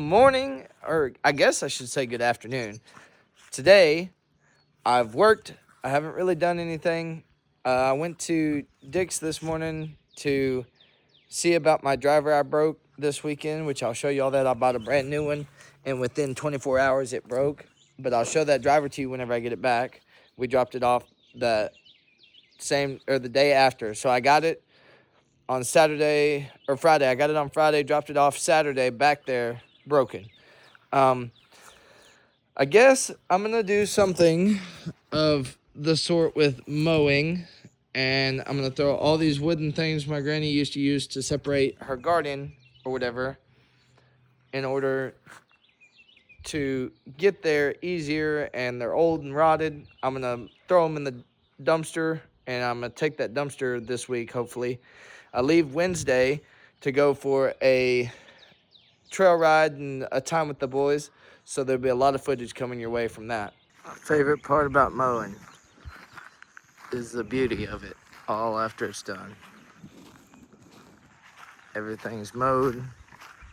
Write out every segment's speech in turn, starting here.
morning, or I guess I should say good afternoon. Today, I've worked. I haven't really done anything. I went to Dick's this morning to see about my driver I broke this weekend, which I'll show you all that. I bought a brand new one, and within 24 hours it broke. But I'll show that driver to you whenever I get it back. We dropped it off the day after. So I got it on Saturday or Friday. I got it on Friday, dropped it off Saturday, back there, broken. I guess I'm going to do something of the sort with mowing, and I'm going to throw all these wooden things my granny used to use to separate her garden or whatever in order to get there easier, and they're old and rotted. I'm going to throw them in the dumpster, and I'm going to take that dumpster this week, hopefully. I leave Wednesday to go for a trail ride and a time with the boys, so there'll be a lot of footage coming your way from that. My favorite part about mowing is the beauty of it all after it's done. Everything's mowed,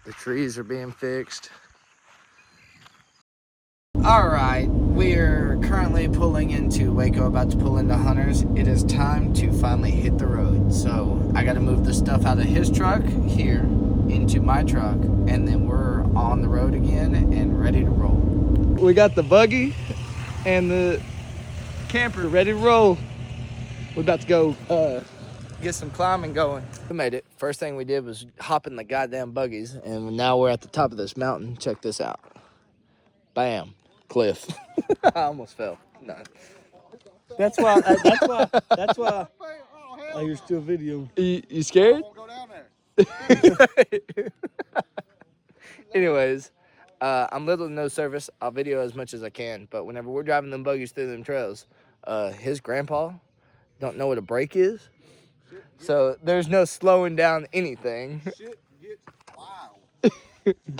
the trees are being fixed. All right, we're currently pulling into Waco, about to pull into Hunter's. It is time to finally hit the road. So I got to move the stuff out of his truck here into my truck, and then we're on the road again and ready to roll. We got the buggy and the camper ready to roll. We're about to go get some climbing going. We made it. First thing we did was hop in the goddamn buggies, and now we're at the top of this mountain. Check this out. Bam. Cliff. I almost fell. No. That's why I used to a video. You scared? Won't go down there. Anyways, I'm little to no service. I'll video as much as I can, but whenever we're driving them buggies through them trails, his grandpa don't know what a brake is, so there's no slowing down anything. Shit gets wild.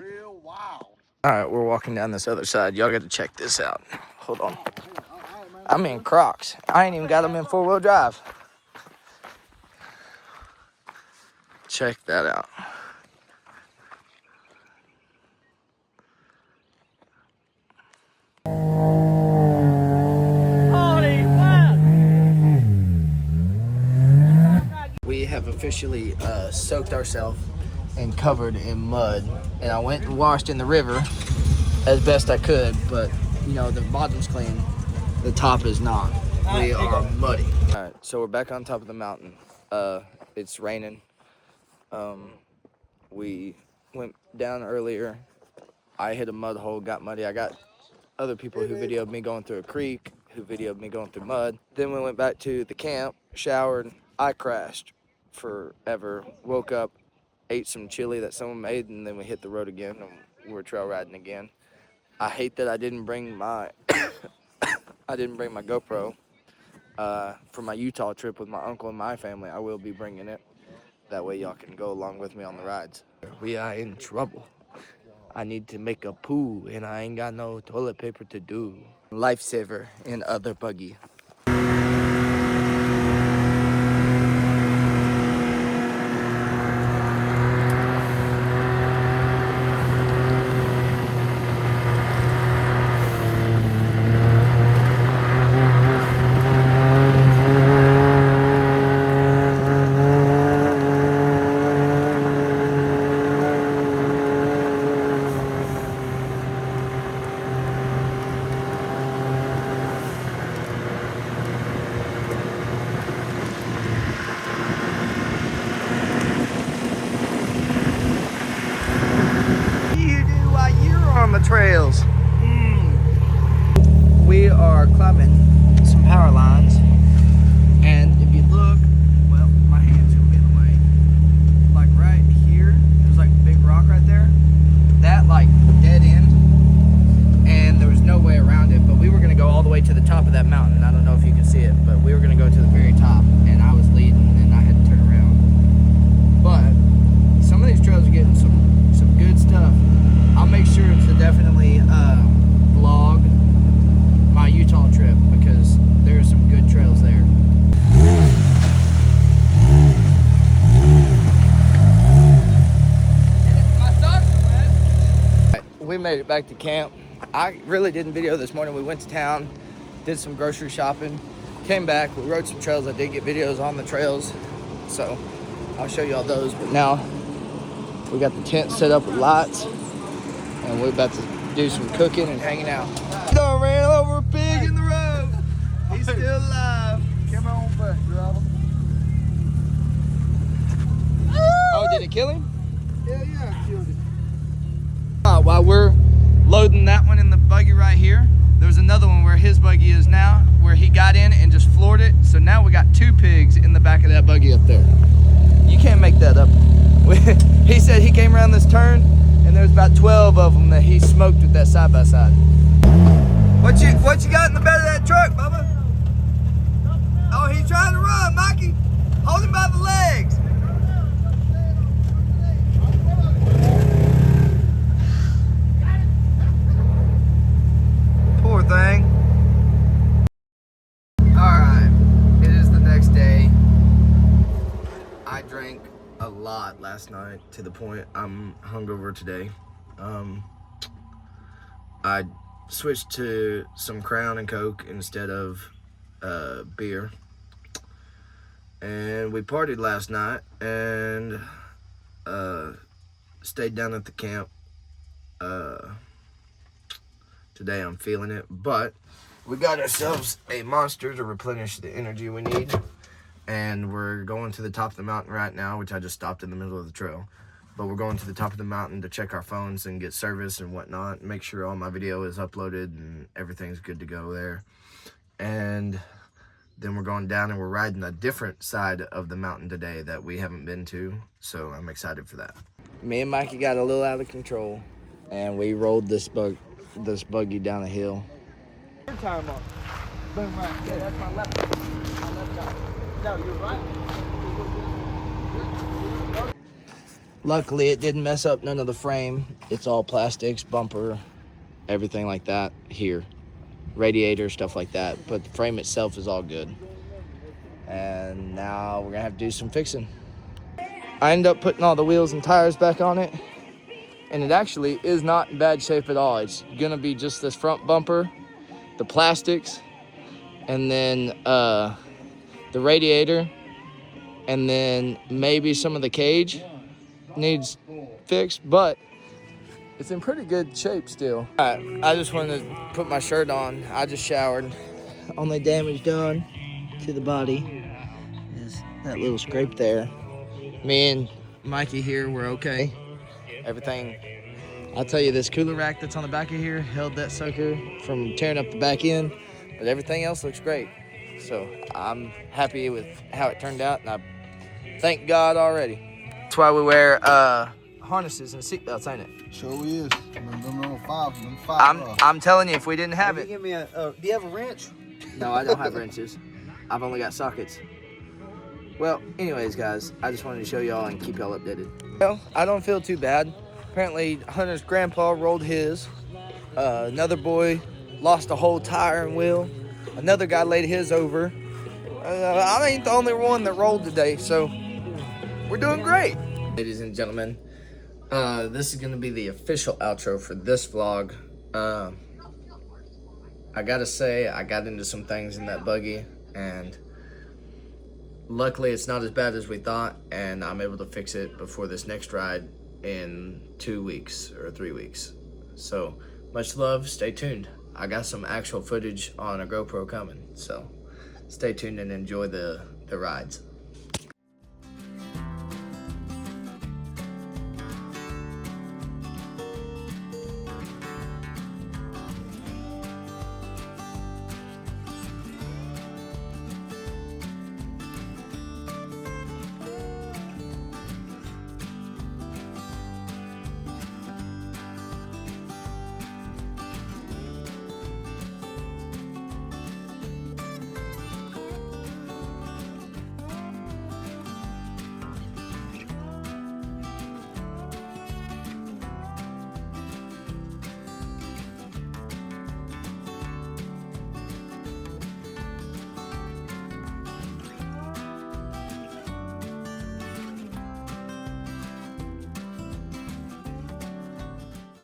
Real wild. All right, we're walking down this other side. Y'all got to check this out. Hold on. I'm in Crocs. I ain't even got them in four-wheel drive. Check that out. We have officially soaked ourselves and covered in mud, and I went and washed in the river as best I could, but you know, the bottom's clean, the top is not. We are muddy. All right, so we're back on top of the mountain. It's raining. We went down earlier. I hit a mud hole, got muddy. I got other people who videoed me going through a creek, who videoed me going through mud. Then we went back to the camp, showered. I crashed forever, woke up, ate some chili that someone made, and then we hit the road again, and we're trail riding again. I hate that I didn't bring my GoPro for my Utah trip with my uncle and my family. I will be bringing it. That way y'all can go along with me on the rides. We are in trouble. I need to make a poo, and I ain't got no toilet paper to do. Lifesaver in other buggy. On the trails. We are climbing some power lines, and if you look, well, my hand's gonna be in the way. Like right here, there's like a big rock right there. That like dead end, and there was no way around it. But we were gonna go all the way to the top of that mountain. I don't know if you can see it, but we were gonna go to the very top, and I was leading, and I had to turn around. But some of these trails are getting some good stuff. I'll make sure to definitely vlog my Utah trip, because there's some good trails there. we made it back to camp. I really didn't video this morning. We went to town, did some grocery shopping, came back, we rode some trails. I did get videos on the trails, so I'll show you all those. But now we got the tent set up with lights, and we're about to do some cooking and hanging out. Done ran over a pig in the road. He's still alive. Come on back, driver. Oh, did it kill him? Yeah, I killed it. While we're loading that one in the buggy right here, there was another one where his buggy is now, where he got in and just floored it. So now we got 2 pigs in the back of that buggy up there. You can't make that up. He said he came around this turn and there's about 12 of them that he smoked with that side by side. What you got in the bed of that truck, Bubba? Oh, he's trying to run, Mikey. Hold him by the legs. Poor thing. Alright, it is the next day. I drank a lot last night to the point I'm hungover today. I switched to some Crown and Coke instead of beer. And we partied last night and stayed down at the camp. Today I'm feeling it, but we got ourselves a Monster to replenish the energy we need, and we're going to the top of the mountain right now, which I just stopped in the middle of the trail. But we're going to the top of the mountain to check our phones and get service and whatnot, make sure all my video is uploaded and everything's good to go there. And then we're going down and we're riding a different side of the mountain today that we haven't been to, so I'm excited for that. Me and Mikey got a little out of control, and we rolled this buggy down a hill. Your time up. Boom, right. Yeah, that's my left eye. My left eye. No, you're right. Luckily, it didn't mess up none of the frame. It's all plastics, bumper, everything like that here. Radiator, stuff like that. But the frame itself is all good. And now we're gonna have to do some fixing. I ended up putting all the wheels and tires back on it, and it actually is not in bad shape at all. It's gonna be just this front bumper, the plastics, and then the radiator, and then maybe some of the cage needs fixed, but it's in pretty good shape still. All right, I just wanted to put my shirt on. I just showered. Only damage done to the body is that little scrape there. Me and Mikey here, we're okay. Everything, I'll tell you, this cooler rack that's on the back of here held that sucker from tearing up the back end, but everything else looks great. So I'm happy with how it turned out, and I thank God already. That's why we wear harnesses and seatbelts, ain't it? Sure is. Them five. I'm telling you, if we didn't have it. Give me a. Do you have a wrench? No, I don't have wrenches. I've only got sockets. Well, anyways, guys, I just wanted to show y'all and keep y'all updated. Well, I don't feel too bad. Apparently, Hunter's grandpa rolled his. Another boy lost a whole tire and wheel. Another guy laid his over. I ain't the only one that rolled today, so we're doing great. Ladies and gentlemen, this is going to be the official outro for this vlog. I gotta say, I got into some things in that buggy, and luckily it's not as bad as we thought, and I'm able to fix it before this next ride in 2 weeks or 3 weeks. So, much love, stay tuned. I got some actual footage on a GoPro coming, so stay tuned and enjoy the rides.